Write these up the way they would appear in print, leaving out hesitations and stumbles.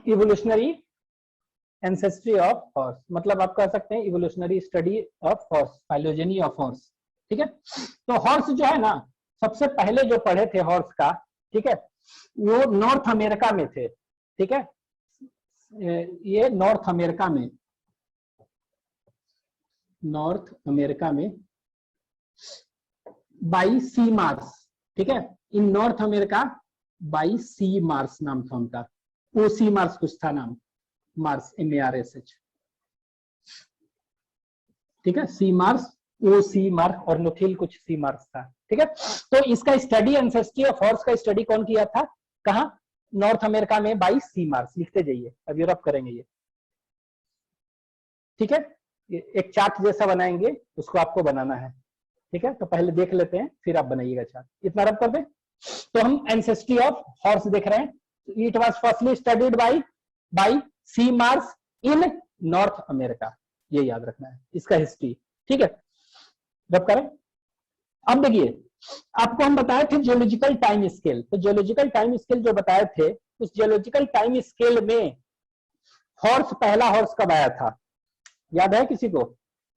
Evolutionary ancestry of horse, मतलब आप कह सकते हैं evolutionary study of horse, phylogeny of horse. ठीक है, तो हॉर्स जो है ना, सबसे पहले जो पढ़े थे हॉर्स का, ठीक है, वो नॉर्थ अमेरिका में थे। ठीक है, ये नॉर्थ अमेरिका में बाई सी मार्स। ठीक है, इन नॉर्थ अमेरिका बाई सी मार्स नाम था उनका, ओ सी मार्स कुछ था नाम, मार्स MARSH। ठीक है, सी मार्स, ओ सी मार्स, और नोथिल कुछ सी मार्स था। ठीक है, तो इसका स्टडी एंसेस्ट्री ऑफ हॉर्स का स्टडी कौन किया था, कहा, नॉर्थ अमेरिका में बाई सी मार्स। लिखते जाइए, अब यूरोप करेंगे ये। ठीक है, एक चार्ट जैसा बनाएंगे, उसको आपको बनाना है। ठीक है, तो पहले देख लेते हैं, फिर आप बनाइएगा चार्ट। इतना रब कर दें। तो हम एंसेस्ट्री ऑफ हॉर्स देख रहे हैं। It was firstly studied by C Marsh in North America, ये याद रखना है इसका हिस्ट्री। ठीक है, रब करें। अब देखिए, आपको हम बताए थे जियोलॉजिकल टाइम स्केल, तो जियोलॉजिकल टाइम स्केल जो बताए थे, उस जियोलॉजिकल टाइम स्केल में हॉर्स, पहला हॉर्स कब आया था, याद है किसी को?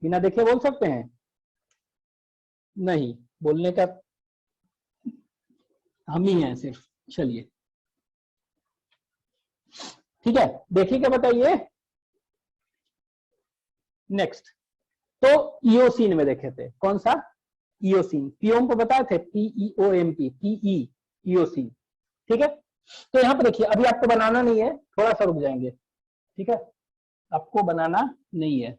बिना देखे बोल सकते हैं? नहीं, बोलने का हम ही हैं सिर्फ। चलिए, ठीक है, देखिए क्या बताइए। नेक्स्ट, तो इयोसीन में देखे थे, कौन सा? इयोसीन। पियोम को बताए थे, PEOMP, इयोसीन। ठीक है, तो यहां पर देखिए, अभी आपको बनाना नहीं है, थोड़ा सा रुक जाएंगे। ठीक है, आपको बनाना नहीं है,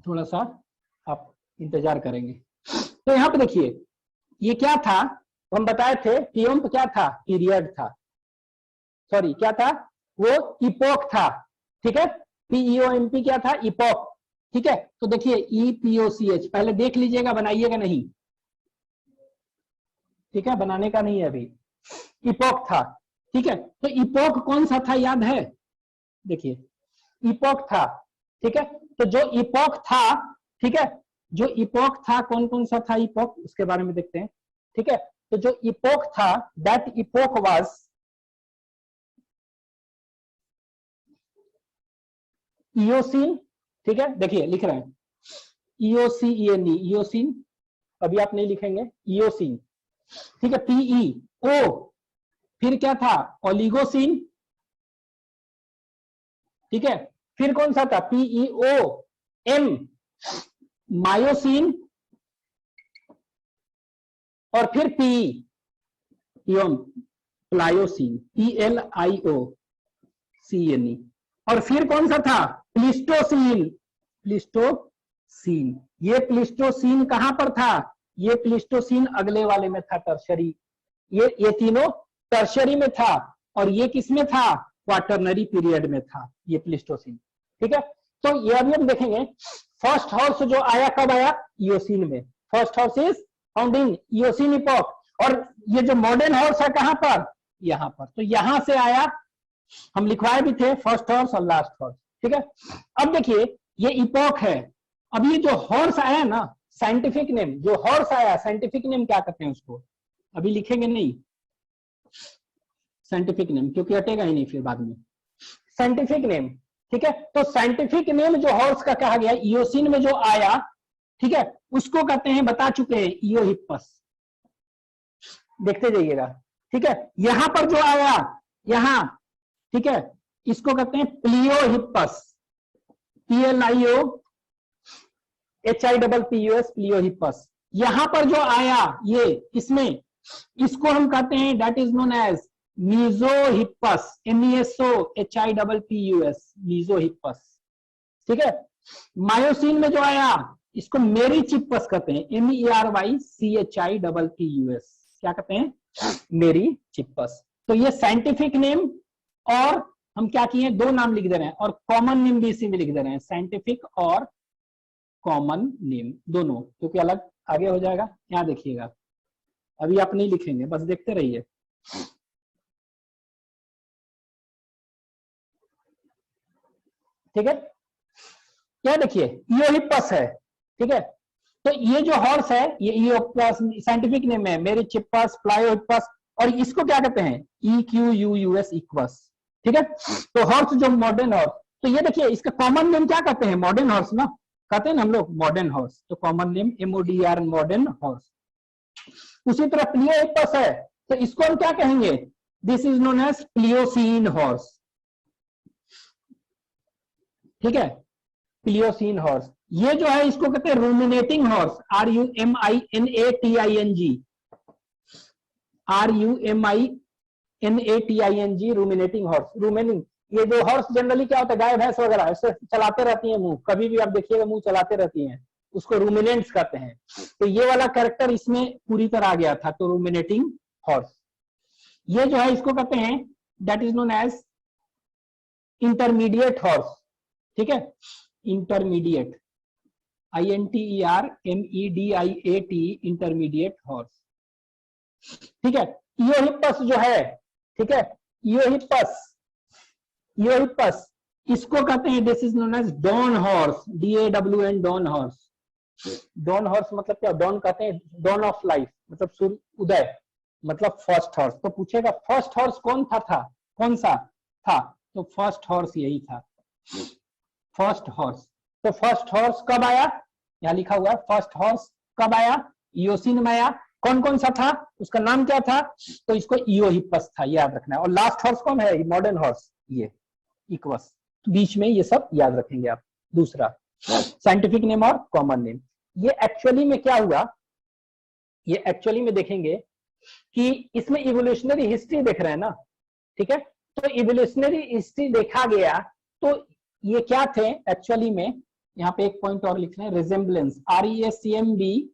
थोड़ा सा आप इंतजार करेंगे। तो यहां पे देखिए, ये क्या था, हम बताए थे पियोम क्या था, पीरियड था, सॉरी क्या था, वो इपोक था। ठीक है, PEOMP क्या था, इपोक। ठीक है, तो देखिए EPOCH, पहले देख लीजिएगा, बनाइएगा नहीं। ठीक है, बनाने का नहीं है अभी। इपोक था। ठीक है, तो इपोक कौन सा था, याद है? देखिए, इपोक था। ठीक है, तो जो इपोक था, ठीक है, जो इपोक था, कौन कौन सा था इपोक, उसके बारे में देखते हैं। ठीक है, तो जो इपोक था, दैट इपोक वाज इयोसीन। ठीक है, देखिए लिख रहे हैं EOCENE, इयोसीन, अभी आप नहीं लिखेंगे, इयोसीन। ठीक है, PEO, फिर क्या था, ओलिगोसीन। ठीक है, फिर कौन सा था, PEOM, मायोसीन, और फिर PEOM, प्लायोसीन, PLIOCNE, और फिर कौन सा था, प्लिस्टोसीन। ये प्लिस्टोसीन कहां पर था, ये प्लिस्टोसीन अगले वाले में था, टर्शरी। ये तीनों टर्शरी में था, और ये किस में था, क्वाटरनरी पीरियड में था, ये प्लिस्टोसीन। ठीक है, तो ये अभी हम देखेंगे। फर्स्ट हॉर्स जो आया कब आया, इयोसीन में। First horse is found in Eocene epoch, और ये जो मॉडर्न हॉर्स है कहां पर, यहां पर। तो यहां से आया, हम लिखवाए भी थे फर्स्ट हॉर्स और लास्ट हॉर्स। ठीक है, अब देखिए, ये इपोक है। अब ये जो हॉर्स आया ना, साइंटिफिक नेम, जो हॉर्स आया, साइंटिफिक नेम क्या कहते हैं उसको, अभी लिखेंगे नहीं साइंटिफिक नेम, क्योंकि हटेगा ही नहीं फिर बाद में। साइंटिफिक नेम, ठीक है, तो साइंटिफिक नेम जो हॉर्स का कहा गया, इयोसीन में जो आया, ठीक है, उसको कहते हैं, बता चुके हैं, इयोहिप्पस। देखते जाइएगा। ठीक है, यहां पर जो आया, यहां, ठीक है, इसको कहते हैं प्लियोहिप्पस, PLIOHIPPUS, प्लियोहिप्पस। यहां पर जो आया, ये इसमें, इसको हम कहते हैं, that is known as mesohippus, MESOHIPPUS, mesohippus. ठीक है, मायोसिन में जो आया, इसको मेरीचिप्पस कहते हैं, MERYCHIPPUS, क्या कहते हैं, मेरीचिप्पस। तो ये साइंटिफिक नेम, और हम क्या किए, दो नाम लिख दे रहे हैं, और कॉमन नेम भी इसी में लिख दे रहे हैं, साइंटिफिक और कॉमन नेम दोनों, क्योंकि अलग आगे हो जाएगा। यहाँ देखिएगा, अभी आप नहीं लिखेंगे, बस देखते रहिए। ठीक है, क्या देखिए, इयोहिप्पस है। ठीक है, तो ये जो हॉर्स है, ये इयोहिप्पस साइंटिफिक नेम है, मेरीचिप्पस, प्लायोहिप्पस, और इसको क्या कहते हैं, EQUUS इक्वस, ठीक है। तो हॉर्स जो मॉडर्न हॉर्स, तो ये देखिए इसका कॉमन नेम क्या कहते हैं, मॉडर्न हॉर्स ना कहते हैं ना हम लोग, मॉडर्न हॉर्स, तो common name MODR modern horse. उसी तरह प्लियोहिप्पस है, तो इसको हम क्या कहेंगे, this is known as Pliocene horse, ठीक है, प्लियोसीन हॉर्स। ये जो है इसको कहते हैं रूमिनेटिंग हॉर्स, RUMINATING, RUMINATING, रूमिनेटिंग हॉर्स। रूमिनिंग, ये जो हॉर्स जनरली क्या होता है, गाय भैंस वगैरह ऐसे चलाते रहती है मुंह, कभी भी आप देखिएगा मुंह चलाते रहती हैं, उसको रूमिनेंट्स कहते हैं। तो ये वाला कैरेक्टर इसमें पूरी तरह आ गया था, तो रूमिनेटिंग हॉर्स। ये जो है इसको कहते हैं, that is known as intermediate horse, ठीक है, इंटरमीडिएट, INTERMEDIAT, इंटरमीडिएट हॉर्स, ठीक है। इयोहिप्पस जो है, ठीक है, इयोहिप्पस, इयोहिप्पस इसको कहते हैं, this is known as dawn horse, DAWN, dawn horse. Dawn horse मतलब क्या, डॉन कहते हैं डॉन ऑफ लाइफ, मतलब सूर्य उदय, मतलब फर्स्ट हॉर्स। तो पूछेगा फर्स्ट हॉर्स कौन था, कौन सा था, तो फर्स्ट हॉर्स यही था, फर्स्ट हॉर्स। तो फर्स्ट हॉर्स कब आया, यहां लिखा हुआ है, फर्स्ट हॉर्स कब आया, इयोसीन में आया। कौन कौन सा था, उसका नाम क्या था, तो इसको इयोहिप्पस था, याद रखना है। और लास्ट हॉर्स कौन है, मॉडर्न हॉर्स, ये इक्वस, बीच में ये सब याद रखेंगे आप। दूसरा साइंटिफिक नेम और कॉमन नेम। ये एक्चुअली में क्या हुआ, ये एक्चुअली में देखेंगे कि इसमें इवोल्यूशनरी हिस्ट्री देख रहे हैं ना, ठीक है। तो इवोल्यूशनरी हिस्ट्री देखा गया, तो ये क्या थे एक्चुअली में, यहाँ पे एक पॉइंट और लिख रहे हैं, रिजेम्बलेंस, RESEMBLANCE,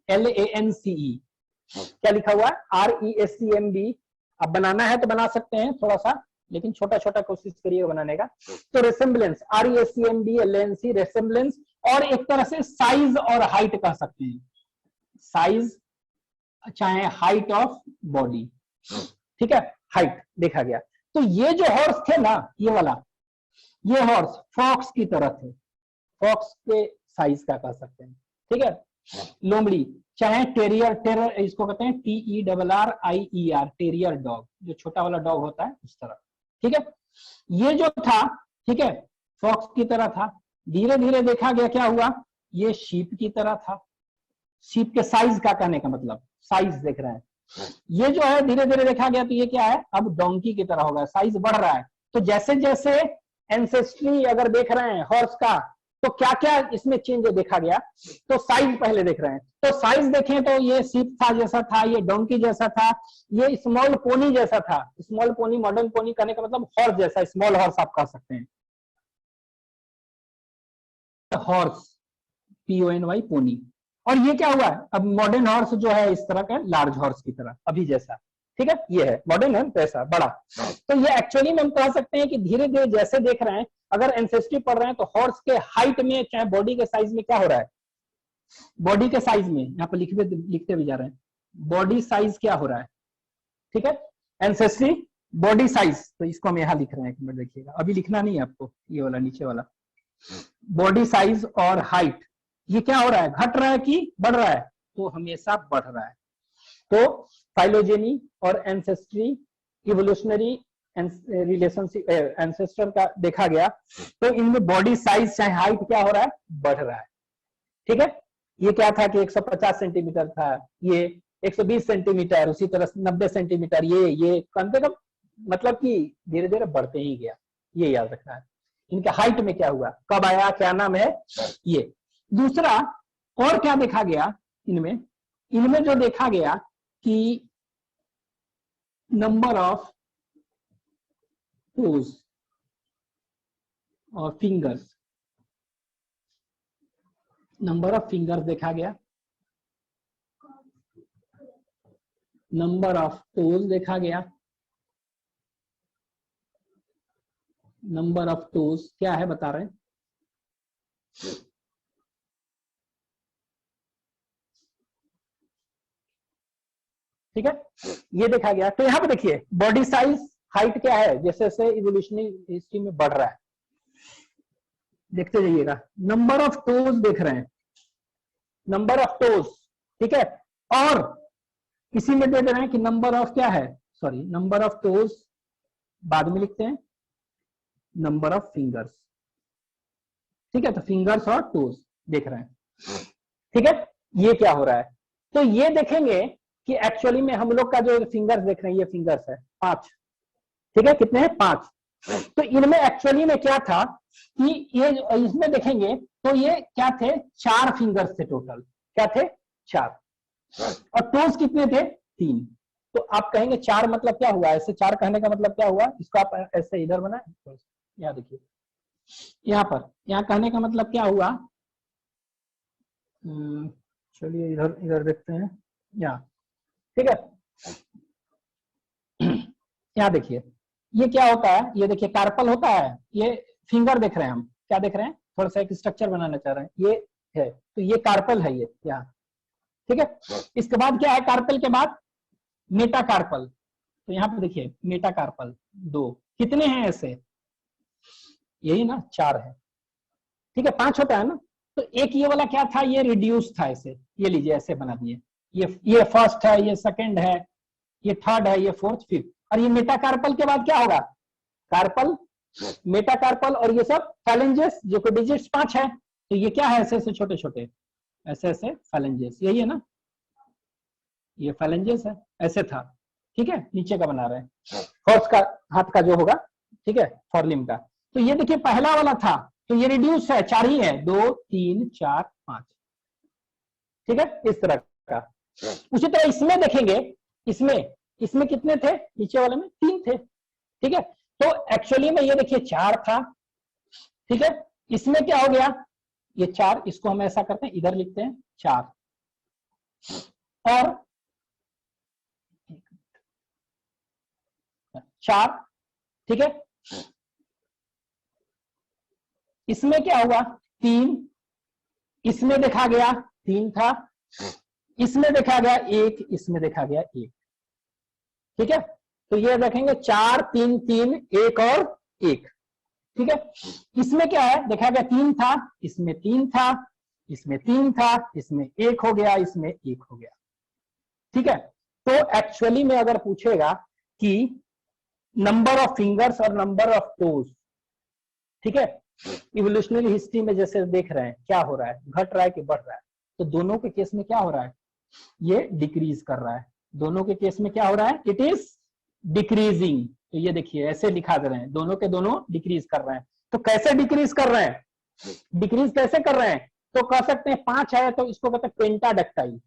क्या लिखा हुआ है, RESEMB। अब बनाना है तो बना सकते हैं थोड़ा सा, लेकिन छोटा छोटा कोशिश करिए बनाने का। तो रेसेम्बलेंस, RESEMBLANCE, रेसेम्बलेंस, और एक तरह से साइज और हाइट कह सकते हैं, साइज चाहे हाइट ऑफ बॉडी, ठीक है, हाइट देखा गया। तो ये जो हॉर्स थे ना, ये वाला, ये हॉर्स फॉक्स की तरह थे, फॉक्स के साइज का कह सकते हैं, ठीक है। लोमड़ी चाहे टेरियर, टेरर इसको कहते हैं TERRIER, टेरियर डॉग, जो छोटा वाला डॉग होता है उस तरह, ठीक है। ये जो था, ठीक है, फॉक्स की तरह था। धीरे धीरे देखा गया क्या हुआ, ये शीप की तरह था, शीप के साइज का कहने का मतलब, साइज देख रहे हैं। ये जो है धीरे धीरे देखा गया, तो ये क्या है, अब डोंकी की तरह होगा, साइज बढ़ रहा है। तो जैसे जैसे एंसेस्ट्री अगर देख रहे हैं हॉर्स का, तो क्या क्या इसमें चेंज देखा गया, तो साइज पहले देख रहे हैं। तो साइज देखें तो ये शीप था जैसा था, ये डोंकी जैसा था, ये स्मॉल पोनी जैसा था, स्मॉल पोनी, मॉडर्न पोनी कहने का मतलब हॉर्स जैसा, स्मॉल हॉर्स आप कह सकते हैं, हॉर्स, PONY, पोनी। और ये क्या हुआ है, अब मॉडर्न हॉर्स जो है इस तरह का, लार्ज हॉर्स की तरह, अभी जैसा, ठीक है, ये है मॉडर्न है, पैसा बड़ा। तो ये एक्चुअली में हम कह सकते हैं कि धीरे धीरे जैसे देख रहे हैं, अगर एंसेस्ट्री पढ़ रहे हैं, तो हॉर्स के हाइट में चाहे बॉडी के साइज में क्या हो रहा है, बॉडी के साइज में, यहाँ पर लिखते भी जा रहे हैं, बॉडी साइज क्या हो रहा है, ठीक है, एंसेस्ट्री बॉडी साइज। तो इसको हम यहाँ लिख रहे हैं, एक मिनट देखिएगा, अभी लिखना नहीं है आपको, ये वाला नीचे वाला, बॉडी साइज और हाइट, ये क्या हो रहा है, घट रहा है कि बढ़ रहा है, तो हमेशा बढ़ रहा है। तो फाइलोजेनी और एंसेस्ट्री, इवोल्यूशनरी रिलेशनशिप, एंसेस्टर का देखा गया, तो इनमें बॉडी साइज चाहे हाइट क्या हो रहा है, बढ़ रहा है, ठीक है। ये क्या था कि 150 सेंटीमीटर था, ये 120 सेंटीमीटर, उसी तरह 90 सेंटीमीटर, ये कम से कम, मतलब कि धीरे धीरे बढ़ते ही गया, ये याद रखना है। इनके हाइट में क्या हुआ, कब आया, क्या नाम है, ये। दूसरा और क्या देखा गया इनमें, इनमें जो देखा गया कि नंबर ऑफ टोज और फिंगर्स, नंबर ऑफ फिंगर्स देखा गया, नंबर ऑफ टोज देखा गया, नंबर ऑफ टोज क्या है बता रहे हैं, ठीक है, ये देखा गया। तो यहाँ पे देखिए बॉडी साइज, हाइट क्या है, जैसे जैसे इवोल्यूशनरी हिस्ट्री में बढ़ रहा है, देखते जाइएगा। नंबर ऑफ टोज देख रहे हैं, नंबर ऑफ टोज, ठीक है, और इसी में दे रहे हैं कि नंबर ऑफ क्या है, सॉरी, नंबर ऑफ टोज बाद में लिखते हैं, नंबर ऑफ फिंगर्स, ठीक है। तो फिंगर्स और टोज देख रहे हैं, ठीक है। ये क्या हो रहा है, तो ये देखेंगे कि एक्चुअली में हम लोग का जो फिंगर्स देख रहे हैं, ये फिंगर्स है 5, ठीक है। कितने हैं? 5। तो इनमें एक्चुअली में क्या था कि ये इसमें देखेंगे तो ये क्या थे, 4 फिंगर्स थे टोटल। क्या थे? 4। और टोज कितने थे? 3। तो आप कहेंगे 4 मतलब क्या हुआ, ऐसे 4 कहने का मतलब क्या हुआ, इसको आप ऐसे इधर बनाए, यहाँ देखिए, यहाँ पर, यहाँ कहने का मतलब क्या हुआ, चलिए इधर इधर देखते हैं, यहाँ, ठीक है। यहाँ देखिए, ये क्या होता है, ये देखिए कार्पल होता है, ये फिंगर देख रहे हैं हम, क्या देख रहे हैं, थोड़ा सा एक स्ट्रक्चर बनाना चाह रहे हैं, ये है, तो ये कार्पल है ये यहाँ, ठीक है। इसके बाद क्या है, कार्पल के बाद मेटाकार्पल, तो यहाँ पे देखिए मेटाकार्पल 2, कितने हैं ऐसे, यही ना, 4 है, ठीक है। 5 होता है ना, तो एक ये वाला क्या था, ये रिड्यूस था ऐसे, ये लीजिए ऐसे बना दिए, ये फर्स्ट है, ये सेकंड है, ये थर्ड है, ये फोर्थ, फिफ्थ, और ये मेटाकार्पल के बाद क्या होगा, कार्पल, मेटाकार्पल, और ये सब फैलेंजेस, जो कि डिजिट्स 5 है, तो ये क्या है, ऐसे ऐसे छोटे छोटे, ऐसे ऐसे फैलेंजेस, यही है ना, ये फैलेंजेस है, ऐसे था, ठीक है। नीचे का बना रहे हैं, फोर्थ का हाथ का जो होगा, ठीक है, फॉरलिम का। तो ये देखिए पहला वाला था, तो ये रिड्यूस है, 4 ही है, 2 3 4 5, ठीक है, इस तरह का। उसी तरह इसमें देखेंगे, इसमें कितने थे, नीचे वाले में 3 थे, ठीक है। तो एक्चुअली में ये देखिए 4 था, ठीक है। इसमें क्या हो गया, ये 4, इसको हम ऐसा करते हैं, इधर लिखते हैं 4, और 4, ठीक है। इसमें क्या हुआ, 3, इसमें देखा गया 3 था, इसमें देखा गया 1, इसमें देखा गया 1, ठीक है। तो ये देखेंगे 4 3 3 1 और 1, ठीक है। इसमें क्या है, देखा गया 3 था, इसमें 3 था, इसमें 3 था, इसमें 1 हो गया, इसमें 1 हो गया, ठीक है। तो एक्चुअली में अगर पूछेगा कि नंबर ऑफ फिंगर्स और नंबर ऑफ टोज, ठीक है, इवोल्यूशनरी हिस्ट्री में जैसे देख रहे हैं क्या हो रहा है, घट रहा है कि बढ़ रहा है, तो दोनों के केस में क्या हो रहा है, ये डिक्रीज कर रहा है, दोनों के केस में क्या हो रहा है, इट इज डिक्रीजिंग। तो ये देखिए ऐसे लिखा दे रहे हैं, दोनों के दोनों डिक्रीज कर रहे हैं। तो कैसे डिक्रीज कर रहे हैं, डिक्रीज कैसे कर रहे हैं, तो कह सकते हैं 5 है तो इसको कहते हैं पेंटाडेक्टाइल,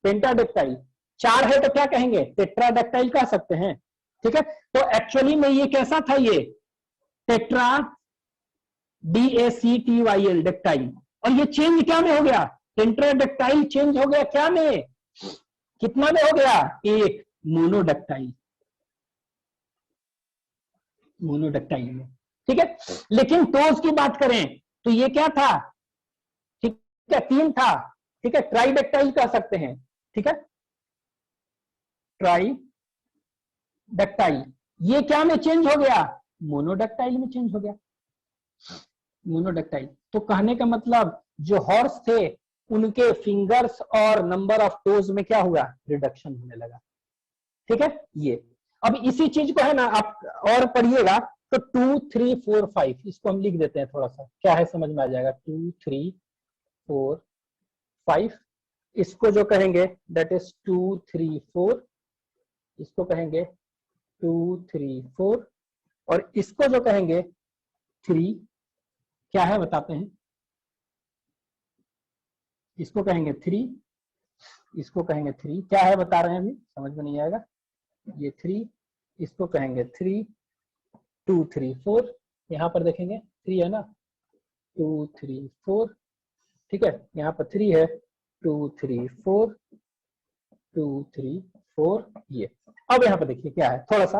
पेंटाडेक्टाइल। 4 है तो क्या कहेंगे, टेट्राडेक्टाइल कह सकते हैं, ठीक है। तो एक्चुअली में ये कैसा था, ये टेट्रा DACTYL डेक्टाइल, और ये चेंज क्या में हो गया, टेट्राडेक्टाइल चेंज हो गया क्या में, कितना में हो गया, 1, मोनोडेक्टाइल, मोनोडेक्टाइल में, ठीक है। लेकिन टोज की बात करें तो ये क्या था, ठीक है, 3 था, ठीक है, ट्राइडेक्टाइल कह सकते हैं, ठीक है, ट्राइडेक्टाइल। ये क्या में चेंज हो गया, मोनोडेक्टाइल में चेंज हो गया, मोनोडेक्टाइल। तो कहने का मतलब जो हॉर्स थे उनके फिंगर्स और नंबर ऑफ टोज में क्या हुआ, रिडक्शन होने लगा, ठीक है। ये अब इसी चीज को है ना आप और पढ़िएगा तो 2 3 4 5 इसको हम लिख देते हैं, थोड़ा सा क्या है समझ में आ जाएगा। 2 3 4 5 इसको जो कहेंगे दैट इज 2 3 4, इसको कहेंगे 2 3 4, और इसको जो कहेंगे 3, क्या है बताते हैं, इसको कहेंगे 3, इसको कहेंगे 3, क्या है बता रहे हैं, अभी समझ में नहीं आएगा, ये 3, इसको कहेंगे 3, 2 3 4, यहाँ पर देखेंगे 3 है ना, 2 3 4, ठीक है, यहाँ पर 3 है, 2 3 4 2 3 4, ये। अब यहाँ पर देखिए क्या है, थोड़ा सा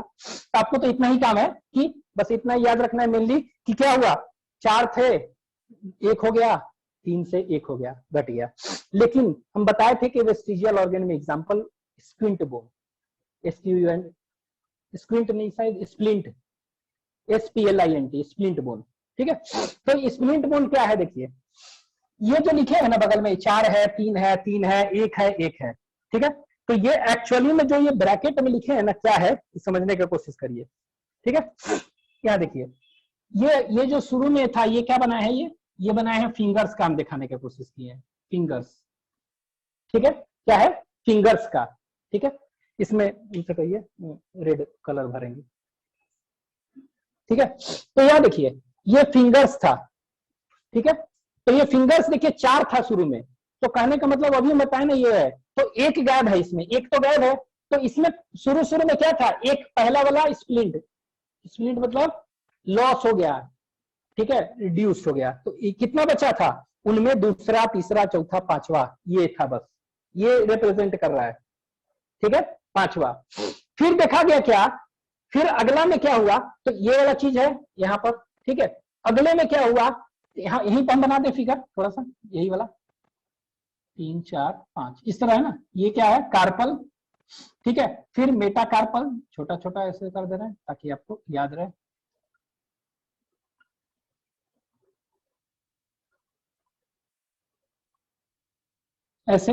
आपको तो इतना ही काम है कि बस इतना याद रखना है मेनली कि क्या हुआ, 4 थे 1 हो गया, 3 से 1 हो गया, घट गया। लेकिन हम बताए थे कि वेस्टिजियल ऑर्गन में एग्जांपल स्क्विंट बोन, स्क्विंट नहीं शायद स्प्लिंट, SPLINT, स्प्लिंट बोन, ठीक है। तो स्प्लिंट बोन क्या है, देखिए ये जो लिखे है ना बगल में, 4 है 3 है 3 है 1 है 1 है, ठीक है। तो ये एक्चुअली में जो ये ब्रैकेट में लिखे हैं ना, क्या है समझने की कोशिश करिए। ठीक है, क्या देखिए, ये जो शुरू में था ये क्या बनाया है, ये बनाया है फिंगर्स का, हम दिखाने की कोशिश किए हैं फिंगर्स। ठीक है, क्या है, फिंगर्स का। ठीक है, इसमें इनसे कहिए रेड कलर भरेंगे। ठीक है, तो यह देखिए ये फिंगर्स था। ठीक है, तो ये फिंगर्स देखिए 4 था शुरू में, तो कहने का मतलब अभी बताया ना ये है, तो एक गायब है इसमें, एक तो गायब है, तो इसमें शुरू में क्या था, एक पहला वाला स्प्लिंट, स्प्लिंट मतलब लॉस हो गया। ठीक है, रिड्यूस हो गया, तो कितना बचा था उनमें, दूसरा, तीसरा, चौथा, पांचवा, ये था बस, ये रिप्रेजेंट कर रहा है। ठीक है, पांचवा। फिर देखा गया क्या, फिर अगला में क्या हुआ, तो ये वाला चीज है यहां पर। ठीक है, अगले में क्या हुआ, यहाँ यहीं पर हम बना दे फिगर थोड़ा सा, यही वाला 3 4 5 इस तरह है ना, ये क्या है, कार्पल। ठीक है, फिर मेटा कार्पल, छोटा छोटा ऐसे कर दे रहे हैं ताकि आपको याद रहे। ऐसे,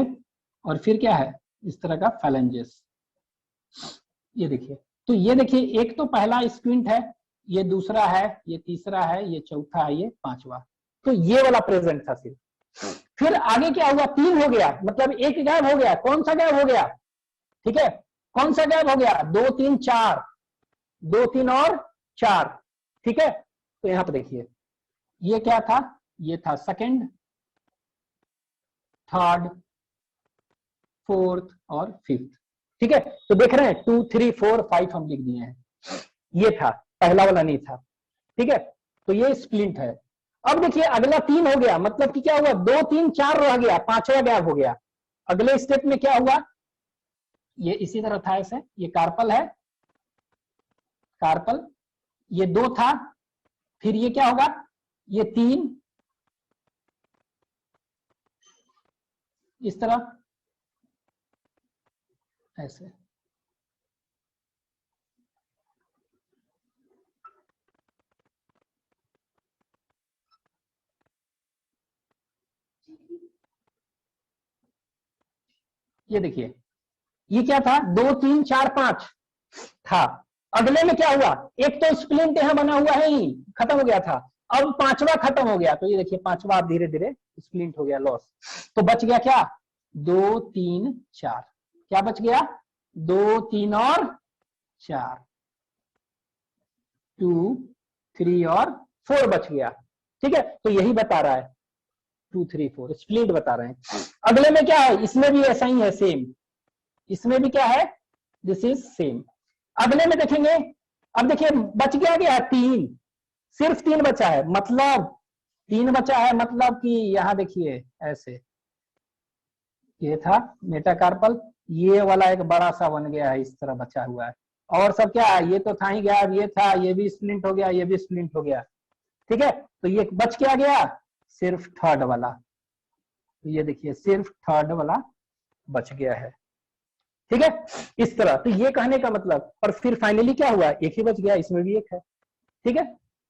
और फिर क्या है इस तरह का फैलेंजेस। ये देखिए, तो ये देखिए एक तो पहला स्क्विंट है, ये दूसरा है, ये तीसरा है, ये चौथा है, ये पांचवा, तो ये वाला प्रेजेंट था सिर्फ। फिर आगे क्या हुआ, 3 हो गया, मतलब एक गायब हो गया, कौन सा गायब हो गया, ठीक है, कौन सा गायब हो गया, 2 3 4, 2 3 और 4। ठीक है, तो यहां पर देखिए ये क्या था, ये था सेकंड, थर्ड, फोर्थ और फिफ्थ। ठीक है, तो देख रहे हैं 2 3 4 5 हम लिख दिए हैं, ये था, पहला वाला नहीं था। ठीक है, तो ये स्प्लिंट है। अब देखिए अगला 3 हो गया, मतलब कि क्या हुआ, 2 3 4 रह गया, पांचवा गायब हो गया। अगले स्टेप में क्या हुआ, ये इसी तरह था ऐसे, ये कार्पल है, कार्पल, ये 2 था, फिर ये क्या होगा, ये 3, इस तरह ऐसे। ये देखिए ये क्या था, 2 3 4 5 था। अगले में क्या हुआ, एक तो स्प्लिंट यहां बना हुआ है ही, खत्म हो गया था, अब पांचवा खत्म हो गया, तो ये देखिए पांचवा अब धीरे धीरे स्प्लिंट हो गया, लॉस। तो बच गया क्या, 2 3 4, क्या बच गया, 2 3 और 4, 2 3 और 4 बच गया। ठीक है, तो यही बता रहा है 2 3 4 स्प्लिट बता रहे हैं। अगले में क्या है, इसमें भी ऐसा ही है, सेम, इसमें भी क्या है, दिस इज सेम। अगले में देखेंगे, अब देखिए बच गया 3, सिर्फ 3 बचा है, मतलब 3 बचा है, मतलब कि यहां देखिए ऐसे, ये था मेटाकार्पल, ये वाला एक बड़ा सा बन गया है, इस तरह बचा हुआ है, और सब क्या है, ये तो था ही गया, ये था, ये भी स्प्लिंट हो गया, ये भी स्प्लिंट हो गया। ठीक है, तो ये बच क्या गया, सिर्फ थर्ड वाला, तो ये देखिए सिर्फ थर्ड वाला बच गया है। ठीक है, इस तरह, तो ये कहने का मतलब, और फिर फाइनली क्या हुआ, एक ही बच गया, इसमें भी एक है। ठीक है,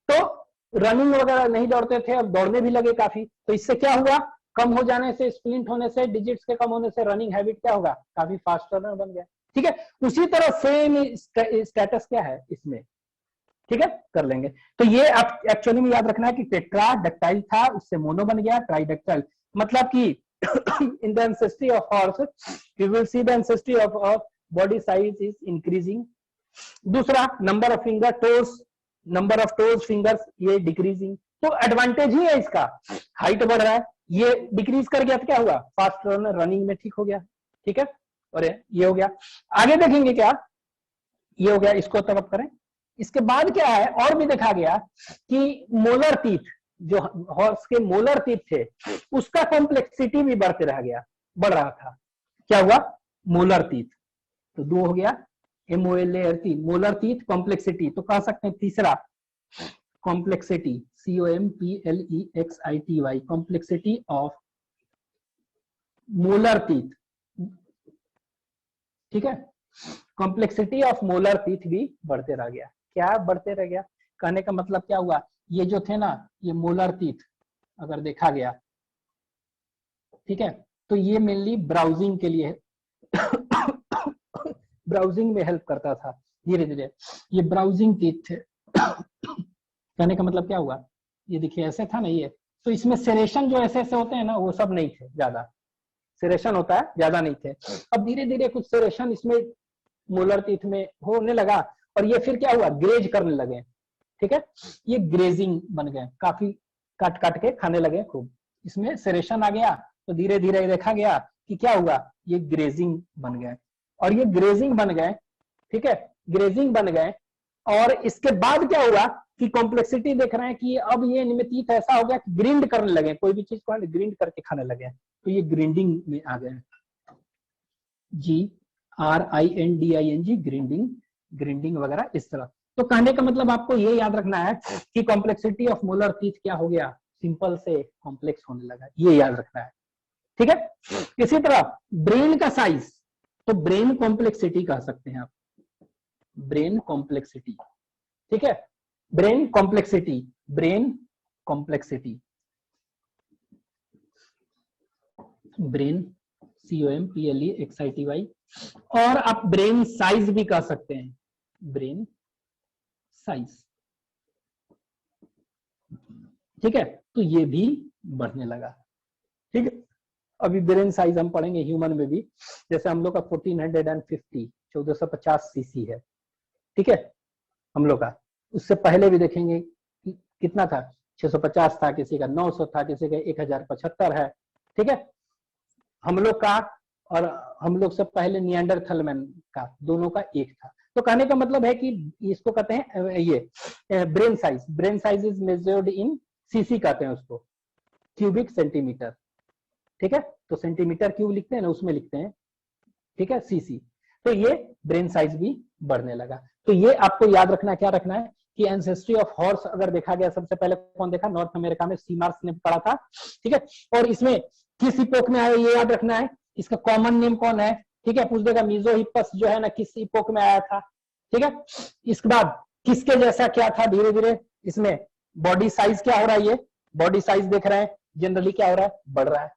तो रनिंग वगैरह नहीं दौड़ते थे, अब दौड़ने भी लगे काफी, तो इससे क्या हुआ, कम हो जाने से, स्प्लिंट होने से, डिजिट्स के कम होने से रनिंग हैबिट क्या होगा, काफी फास्ट रनर बन गया। ठीक है, उसी तरह सेम स्टेटस क्या है इसमें। ठीक है, कर लेंगे। तो ये आप एक्चुअली में याद रखना है कि टेट्राडक्टाइल था, उससे मोनो बन गया ट्राइडक्टाइल, मतलब कि in the ancestry of horse you will see the ancestry of body size is increasing. दूसरा, number of finger toes, number of toes fingers ये डिक्रीजिंग, तो एडवांटेज ही है इसका, हाइट बढ़ रहा है, ये डिक्रीज कर गया तो क्या हुआ, फास्ट रनर रनिंग में ठीक हो गया। ठीक है, और ये हो गया। आगे देखेंगे क्या, ये हो गया, इसको तब करें। इसके बाद क्या है, और भी देखा गया कि मोलर टीथ, जो हॉर्स के मोलर टीथ थे, उसका कॉम्प्लेक्सिटी भी बढ़ते रह गया, बढ़ रहा था। क्या हुआ, मोलर टीथ, तो 2 हो गया, MOLART, मोलर टीथ कॉम्प्लेक्सिटी, तो कह सकते हैं तीसरा complexity, COMPLEXITY, complexity of molar teeth. ठीक है, कॉम्प्लेक्सिटी ऑफ मोलर टीथ भी बढ़ते रह गया। क्या बढ़ते रह गया, कहने का मतलब क्या हुआ, ये जो थे ना, ये मोलर टीथ अगर देखा गया, ठीक है, तो ये मेनली ब्राउजिंग के लिए ब्राउजिंग में हेल्प करता था धीरे धीरे। ये ब्राउजिंग टीथ थे। कहने का मतलब क्या हुआ, ये देखिए ऐसे था ना ये, तो इसमें सेरेशन जो ऐसे ऐसे होते हैं ना वो सब नहीं थे, ज्यादा सेरेशन होता है ज्यादा नहीं थे। अब धीरे धीरे कुछ सेरेशन इसमें मोलर टीथ में होने लगा और ये फिर क्या हुआ, ग्रेज करने लगे। ठीक है, ये ग्रेजिंग बन गए, काफी काट काट के खाने लगे खूब, इसमें सेरेशन आ गया तो धीरे धीरे देखा गया कि क्या हुआ, ये ग्रेजिंग बन गए। और ये ग्रेजिंग बन गए, ठीक है, ग्रेजिंग बन गए। और इसके बाद क्या हुआ कि कॉम्प्लेक्सिटी देख रहे हैं कि अब ये इनमें टीथ ऐसा हो गया कि ग्रिंड करने लगे, कोई भी चीज को ग्रिंड करके खाने लगे, तो ये ग्रिंडिंग में आ गए। GRINDING, ग्रिंडिंग, ग्रिंडिंग वगैरह इस तरह। तो कहने का मतलब आपको ये याद रखना है कि कॉम्प्लेक्सिटी ऑफ मोलर टीथ क्या हो गया, सिंपल से कॉम्प्लेक्स होने लगा, ये याद रखना है। ठीक है, इसी तरह ब्रेन का साइज, तो ब्रेन कॉम्प्लेक्सिटी कह सकते हैं आप, ब्रेन कॉम्प्लेक्सिटी। ठीक है, brain complexity, brain complexity, brain COMPLEXITY। और आप ब्रेन साइज भी कह सकते हैं, ब्रेन साइज। ठीक है, तो ये भी बढ़ने लगा। ठीक है, अभी ब्रेन साइज हम पढ़ेंगे ह्यूमन में भी, जैसे हम लोग का 1450 सीसी है। ठीक है, हम लोग का उससे पहले भी देखेंगे कितना था, 650 था, किसी का 900 था, किसी का 1075 है। ठीक है, हम लोग का और हम लोग से पहले निएंडरथैलमैन का, दोनों का एक था। तो कहने का मतलब है कि इसको कहते हैं ये brain size, brain size is measured in CC कहते हैं उसको, क्यूबिक सेंटीमीटर। ठीक है, तो सेंटीमीटर क्यूब लिखते हैं ना, उसमें लिखते हैं, ठीक है, सीसी। तो ये ब्रेन साइज भी बढ़ने लगा। तो ये आपको याद रखना, क्या रखना है कि एंसेस्ट्री ऑफ हॉर्स अगर देखा गया, सबसे पहले कौन देखा, नॉर्थ अमेरिका में सीमार्स ने पढ़ा था। ठीक है, और इसमें किस इपोक में आया ये याद रखना है, इसका कॉमन नेम कौन है। ठीक है, पूछ देगा मीजोहिपस जो है ना किस इपोक में आया था। ठीक है, इसके बाद किसके जैसा क्या था, धीरे धीरे इसमें बॉडी साइज क्या हो रहा है, ये बॉडी साइज देख रहे हैं जनरली क्या हो रहा है, बढ़ रहा है।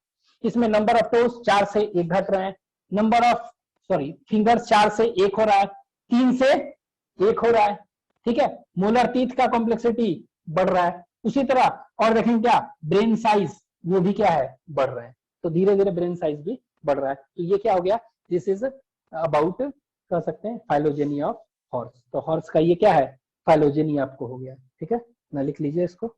इसमें नंबर ऑफ टोस 4 से 1 घट रहे हैं, नंबर ऑफ फिंगर्स 4 से 1 हो रहा है, 3 से 1 हो रहा है। ठीक है, मोलर टीथ का कॉम्प्लेक्सिटी बढ़ रहा है। उसी तरह और देखेंगे क्या, ब्रेन साइज वो भी क्या है, बढ़ रहा है। तो धीरे धीरे ब्रेन साइज भी बढ़ रहा है। तो ये क्या हो गया, दिस इज अबाउट कह सकते हैं फाइलोजेनी ऑफ हॉर्स। तो हॉर्स का ये क्या है, फाइलोजेनी आपको हो गया। ठीक है ना, लिख लीजिए इसको।